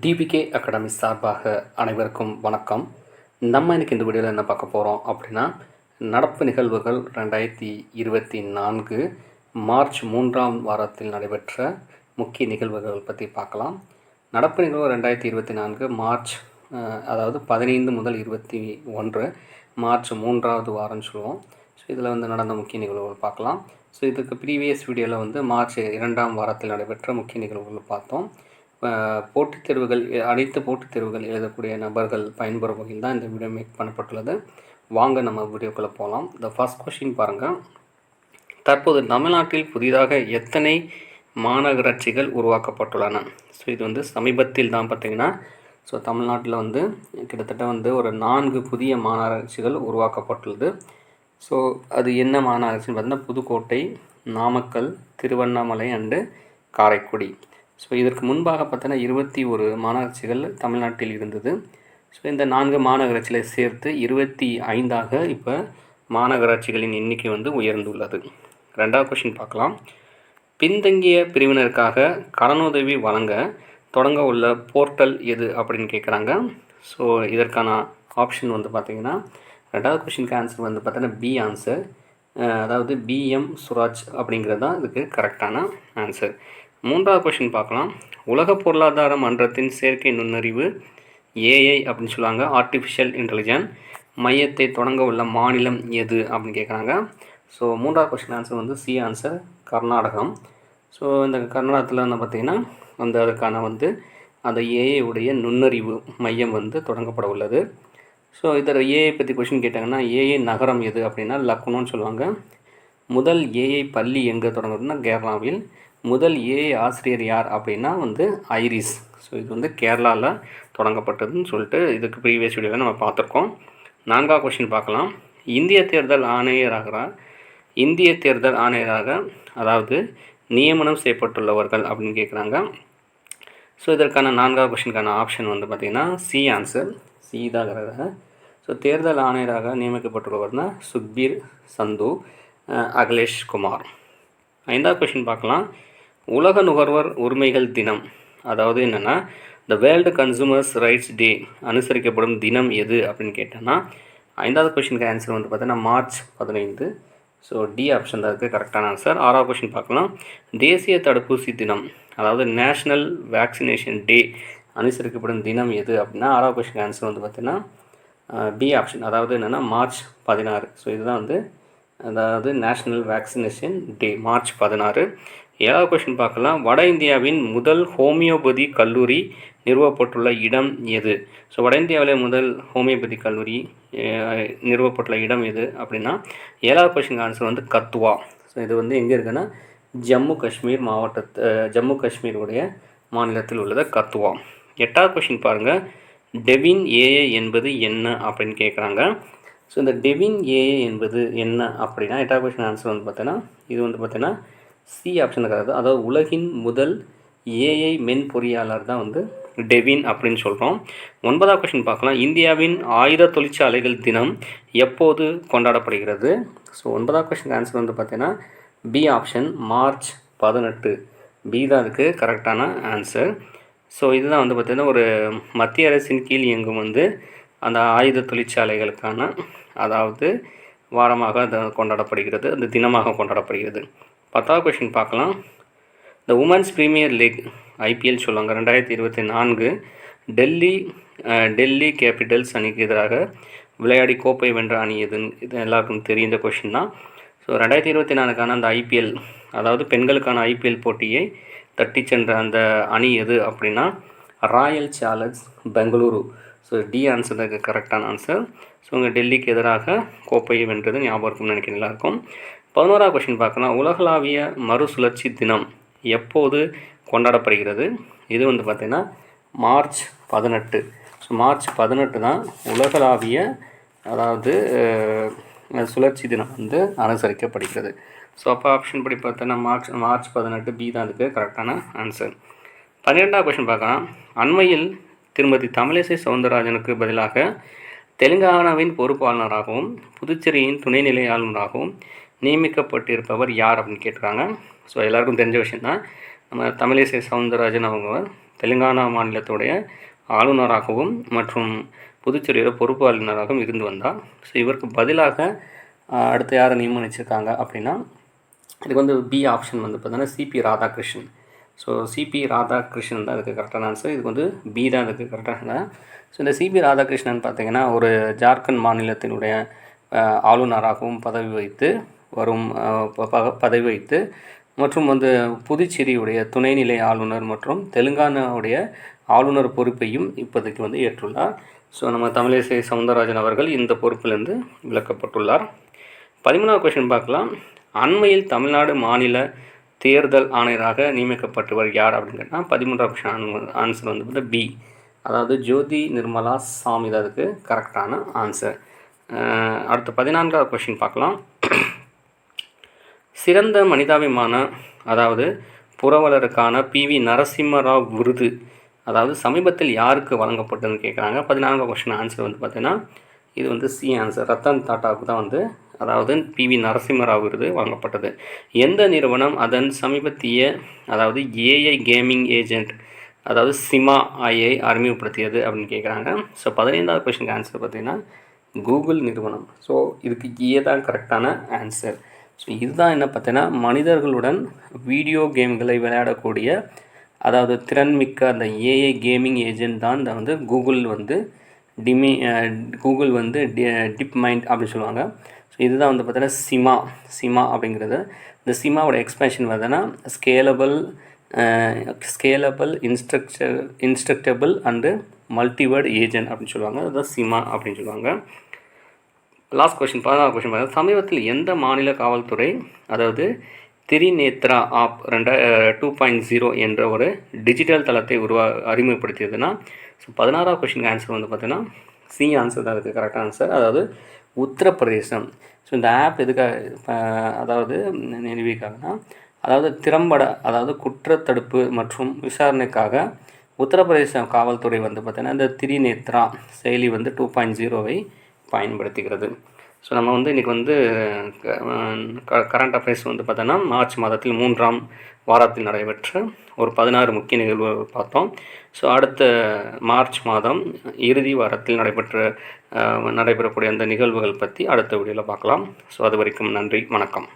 DPK academy சார்பாக அனைவருக்கும் வணக்கம். நம்ம இன்றைக்கி இந்த வீடியோவில் என்ன பார்க்க போகிறோம் அப்படின்னா, நடப்பு நிகழ்வுகள் 2024 மார்ச் 3ஆம் வாரத்தில் நடைபெற்ற முக்கிய நிகழ்வுகள் பற்றி பார்க்கலாம். நடப்பு நிகழ்வு 2024 மார்ச் அதாவது 15 முதல் 21 மார்ச் 3ஆவது வாரம்னு சொல்லுவோம். ஸோ இதில் நடந்த முக்கிய நிகழ்வுகள் பார்க்கலாம். ஸோ இதுக்கு ப்ரீவியஸ் வீடியோவில் மார்ச் 2ஆம் வாரத்தில் நடைபெற்ற முக்கிய நிகழ்வுகள் பார்த்தோம். போட்டித் தேர்வுகள், அனைத்து போட்டித் தேர்வுகள் எழுதக்கூடிய நபர்கள் பயன்பெறும் வகையில் தான் இந்த வீடியோ மேக் பண்ணப்பட்டுள்ளது. வாங்க நம்ம வீடியோக்குள்ளே போகலாம். இந்த ஃபர்ஸ்ட் கொஸ்டின் பாருங்கள். தற்போது தமிழ்நாட்டில் புதிதாக எத்தனை மாநகராட்சிகள் உருவாக்கப்பட்டுள்ளன? ஸோ இது சமீபத்தில் தான் பார்த்திங்கன்னா, ஸோ தமிழ்நாட்டில் கிட்டத்தட்ட ஒரு 4 புதிய மாநகராட்சிகள் உருவாக்கப்பட்டுள்ளது. ஸோ அது என்ன மாநகராட்சின்னு பார்த்தீங்கன்னா, புதுக்கோட்டை, நாமக்கல், திருவண்ணாமலை அண்டு காரைக்குடி. ஸோ இதற்கு முன்பாக பார்த்தோன்னா 21 மாநகராட்சிகள் தமிழ்நாட்டில் இருந்தது. ஸோ இந்த 4 மாநகராட்சிகளை சேர்த்து 25ஆக இப்போ மாநகராட்சிகளின் எண்ணிக்கை உயர்ந்துள்ளது. ரெண்டாவது கொஸ்டின் பார்க்கலாம். பின்தங்கிய பிரிவினருக்காக கடனுதவி வழங்க தொடங்க உள்ள போர்ட்டல் எது அப்படின்னு கேட்குறாங்க. ஸோ இதற்கான ஆப்ஷன் பார்த்திங்கன்னா, ரெண்டாவது கொஸ்டினுக்கு ஆன்சர் பார்த்தீங்கன்னா பி ஆன்சர், அதாவது பிஎம் சுராஜ் அப்படிங்கிறது தான் இதுக்கு கரெக்டான ஆன்சர். மூன்றாவது கொஸ்டின் பார்க்கலாம். உலக பொருளாதார மன்றத்தின் செயற்கை நுண்ணறிவு ஏஐ அப்படின்னு சொல்லுவாங்க, ஆர்டிஃபிஷியல் இன்டெலிஜென்ஸ் மையத்தை தொடங்க உள்ள மாநிலம் எது அப்படின்னு கேட்குறாங்க. ஸோ மூன்றாவது கொஸ்டின் ஆன்சர் சி ஆன்சர், கர்நாடகம். ஸோ இந்த கர்நாடகத்தில் பார்த்திங்கன்னா அதுக்கான அந்த ஏஐ உடைய நுண்ணறிவு மையம் தொடங்கப்பட உள்ளது. ஸோ இதில் ஏஐ பற்றி கொஸ்டின் கேட்டாங்கன்னா, ஏஐ நகரம் எது அப்படின்னா லக்னோன்னு சொல்லுவாங்க. முதல் ஏஐ பள்ளி எங்கே தொடங்குதுன்னா கேரளாவில். முதல் ஏஐ ஆசிரியர் யார் அப்படின்னா ஐரிஸ். ஸோ இது கேரளாவில் தொடங்கப்பட்டதுன்னு சொல்லிட்டு இதுக்கு ப்ரீவியஸ் வீடியோவில் நம்ம பார்த்துருக்கோம். நான்காவது கொஸ்டின் பார்க்கலாம். இந்திய தேர்தல் ஆணையராக அதாவது நியமனம் செய்யப்பட்டுள்ளவர்கள் அப்படின்னு கேட்குறாங்க. ஸோ இதற்கான நான்காவது கொஸ்டினுக்கான ஆப்ஷன் பார்த்திங்கன்னா சி ஆன்சர், சி தான். ஸோ தேர்தல் ஆணையராக நியமிக்கப்பட்டுள்ளவர்னா சுக்பீர் சந்து அகிலேஷ் குமார். ஐந்தாவது கொஸ்டின் பார்க்கலாம். உலக நுகர்வோர் உரிமைகள் தினம், அதாவது என்னென்னா the world consumers rights day அனுசரிக்கப்படும் தினம் எது அப்படின்னு கேட்டோன்னா, ஐந்தாவது கொஸ்டினுக்கு ஆன்சர் பார்த்தீங்கன்னா மார்ச் 15. ஸோ டி ஆப்ஷன் தான் இருக்குது கரெக்டான ஆன்சர். ஆறாவது கொஸ்டின் பார்க்கலாம். தேசிய தடுப்பூசி தினம், அதாவது நேஷ்னல் வேக்சினேஷன் டே அனுசரிக்கப்படும் தினம் எது அப்படின்னா, ஆறாவது கொஸ்டின் ஆன்சர் பார்த்தீங்கன்னா பி ஆப்ஷன், அதாவது என்னென்னா மார்ச் 16. ஸோ இதுதான் அதாவது நேஷ்னல் வேக்சினேஷன் டே மார்ச் 16. ஏழாவது கொஸ்டின் பார்க்கலாம். வட இந்தியாவின் முதல் ஹோமியோபதி கல்லூரி நிறுவப்பட்டுள்ள இடம் எது? ஸோ வட இந்தியாவிலே முதல் ஹோமியோபதி கல்லூரி நிறுவப்பட்டுள்ள இடம் எது அப்படின்னா, ஏழாவது கொஸ்டின் ஆன்சர் கத்துவா. ஸோ இது எங்கே இருக்குன்னா ஜம்மு காஷ்மீருடைய மாநிலத்தில் உள்ளது கத்துவா. எட்டாவது கொஸ்டின் பாருங்கள். டெவின் ஏஏ என்பது என்ன அப்படின்னு கேட்குறாங்க. ஸோ இந்த டெவின் ஏஏ என்பது என்ன அப்படின்னா, எட்டாவது கொஸ்டின் ஆன்சர் பார்த்தீங்கன்னா இது பார்த்தீங்கன்னா சி ஆப்ஷன் இருக்கிறது. அதாவது உலகின் முதல் ஏஐ மென்பொறியாளர் தான் டெவின் அப்படின்னு சொல்கிறோம். ஒன்பதாவது கொஸ்டின் பார்க்கலாம். இந்தியாவின் ஆயுத தொழிற்சாலைகள் தினம் எப்போது கொண்டாடப்படுகிறது? ஸோ ஒன்பதாவது கொஸ்டின் ஆன்சர் பார்த்தீங்கன்னா பி ஆப்ஷன், மார்ச் 18. பி தான் அதுக்கு கரெக்டான ஆன்சர். ஸோ இதுதான் பார்த்திங்கன்னா ஒரு மத்திய அரசின் கீழ் இயங்கும் அந்த ஆயுத தொழிற்சாலைகளுக்கான அதாவது வாரமாக அது கொண்டாடப்படுகிறது, அந்த தினமாக கொண்டாடப்படுகிறது. 10வது கொஸ்டின் பார்க்கலாம். இந்த உமன்ஸ் ப்ரீமியர் லீக் ஐபிஎல் சொல்லுவாங்க 2024 டெல்லி கேபிட்டல்ஸ் அணிக்கு எதிராக விளையாடி கோப்பை வென்ற அணி எதுன்னு இது எல்லாருக்கும் தெரிந்த கொஸ்டின் தான். ஸோ 2024க்கான அந்த ஐபிஎல், அதாவது பெண்களுக்கான ஐபிஎல் போட்டியை தட்டி சென்ற அந்த அணி எது அப்படின்னா Royal Challenge Bengaluru. So D answer தான் கரெக்டான ஆன்சர். ஸோ இங்கே டெல்லிக்கு எதிராக கோப்பையை வென்றது ஞாபகம் இருக்கும்னு நினைக்கிறேன் எல்லாருக்கும். 11வது கொஸ்டின் பார்க்கலாம். உலகளாவிய மறுசுழற்சி தினம் எப்போது கொண்டாடப்படுகிறது? இது பார்த்திங்கன்னா மார்ச் 18. ஸோ மார்ச் 18 தான் உலகளாவிய அதாவது சுழற்சி தினம் அனுசரிக்கப்படுகிறது. ஸோ அப்போ ஆப்ஷன் படி பார்த்தோன்னா மார்ச் 18 பி தான் அதுக்கு கரெக்டான ஆன்சர். 12வது கொஸ்டின் பார்க்கலாம். அண்மையில் திருமதி தமிழிசை சவுந்தரராஜனுக்கு பதிலாக தெலுங்கானாவின் பொறுப்பாளராகவும் புதுச்சேரியின் துணைநிலை ஆளுநராகவும் நியமிக்கப்பட்டிருப்பவர் யார் அப்படின்னு கேட்டுருக்காங்க. ஸோ எல்லாருக்கும் தெரிஞ்ச விஷயம் தான். நம்ம தமிழிசை சவுந்தரராஜன் அவங்க தெலுங்கானா மாநிலத்துடைய ஆளுநராகவும் மற்றும் புதுச்சேரியோட பொறுப்பு ஆளுநராகவும் இருந்து வந்தார். ஸோ இவருக்கு பதிலாக அடுத்து யாரை நியமனிச்சிருக்காங்க அப்படின்னா, இதுக்கு வந்து பி ஆப்ஷன் வந்து பார்த்தீங்கன்னா C P Radhakrishnan. So C P Radhakrishnan தான் இதுக்கு கரெக்டான ஆன்சர். இதுக்கு வந்து பி தான் இதுக்கு கரெக்டான. ஸோ இந்த சிபி ராதாகிருஷ்ணன் பார்த்திங்கன்னா ஒரு ஜார்க்கண்ட் மாநிலத்தினுடைய ஆளுநராகவும் பதவி வைத்து மற்றும் வந்து புதுச்சேரியுடைய துணைநிலை ஆளுநர் மற்றும் தெலுங்கானாவுடைய ஆளுநர் பொறுப்பையும் இப்போதைக்கு வந்து ஏற்றுள்ளார். ஸோ நம்ம தமிழிசை சவுந்தரராஜன் அவர்கள் இந்த பொறுப்பிலிருந்து விலக்கப்பட்டுள்ளார். 13வது கொஸ்டின் பார்க்கலாம். அண்மையில் தமிழ்நாடு மாநில தேர்தல் ஆணையராக நியமிக்கப்பட்டவர் யார் அப்படின்னு கேட்டால் 13வது கொஸ்டின் ஆன்சர் வந்து பி, அதாவது ஜோதி நிர்மலா சாமி தான் அதுக்கு கரெக்டான ஆன்சர். அடுத்து 14வது கொஸ்டின் பார்க்கலாம். சிறந்த மனிதாபிமான அதாவது புரவலருக்கான PV நரசிம்மராவ் விருது அதாவது சமீபத்தில் யாருக்கு வழங்கப்பட்டதுன்னு கேட்குறாங்க. 14வது கொஸ்டின் ஆன்சர் வந்து பார்த்தீங்கன்னா இது வந்து சி ஆன்சர், ரத்தன் டாட்டாவுக்கு தான் வந்து அதாவது PV நரசிம்மராவ் விருது வழங்கப்பட்டது. எந்த நிறுவனம் அதன் சமீபத்திய அதாவது AI கேமிங் ஏஜென்ட் அதாவது சிமா ஐயை அறிமுகப்படுத்தியது அப்படின்னு கேட்குறாங்க. ஸோ 15வது கொஸ்டினுக்கு ஆன்சர் பார்த்திங்கன்னா கூகுள் நிறுவனம். ஸோ இதுக்கு ஏ தான் கரெக்டான ஆன்சர். ஸோ இதுதான் என்ன பார்த்தீங்கன்னா மனிதர்களுடன் வீடியோ கேம்களை விளையாடக்கூடிய அதாவது திறன்மிக்க அந்த AI கேமிங் ஏஜென்ட் தான் இந்த வந்து கூகுள் வந்து டிப் மைண்ட் அப்படின்னு சொல்லுவாங்க. ஸோ இதுதான் வந்து பார்த்தீங்கன்னா சிமா அப்படிங்கிறது. இந்த சிமாவோட எக்ஸ்பேன்ஷன் பார்த்தீங்கன்னா ஸ்கேலபிள் இன்ஸ்ட்ரக்டபிள் அண்டு மல்டிவேர்ட் ஏஜென்ட் அப்படின்னு சொல்லுவாங்க. அதுதான் சிமா அப்படின்னு சொல்லுவாங்க. லாஸ்ட் கொஸ்டின் 16வது கொஸ்டின் பார்த்தா சமீபத்தில் எந்த மாநில காவல்துறை அதாவது திரிநேத்ரா ஆப் 2.0 என்ற ஒரு டிஜிட்டல் தளத்தை அறிமுகப்படுத்தியதுன்னா, ஸோ 16வது கொஸ்டினுக்கு ஆன்சர் வந்து பார்த்தீங்கன்னா சி ஆன்சர் தான் அதுக்கு கரெக்டான ஆன்சர், அதாவது உத்தரப்பிரதேசம். ஸோ இந்த ஆப் எதுக்காக அதாவது நிறுவிக்காங்கன்னா அதாவது திறம்பட அதாவது குற்றத்தடுப்பு மற்றும் விசாரணைக்காக உத்தரப்பிரதேச காவல்துறை வந்து பார்த்தீங்கன்னா இந்த திரிநேத்ரா செயலி வந்து 2.0வை பயன்படுத்துகிறது. ஸோ நம்ம வந்து இன்றைக்கி வந்து கரண்ட் அஃபேர்ஸ் வந்து பார்த்தோன்னா மார்ச் மாதத்தில் 3ஆம் வாரத்தில் நடைபெற்ற ஒரு 16 முக்கிய நிகழ்வுகள் பார்த்தோம். ஸோ அடுத்த மார்ச் மாதம் இறுதி வாரத்தில் நடைபெறக்கூடிய அந்த நிகழ்வுகள் பற்றி அடுத்த வீடியோவில் பார்க்கலாம். ஸோ அது வரைக்கும் நன்றி, வணக்கம்.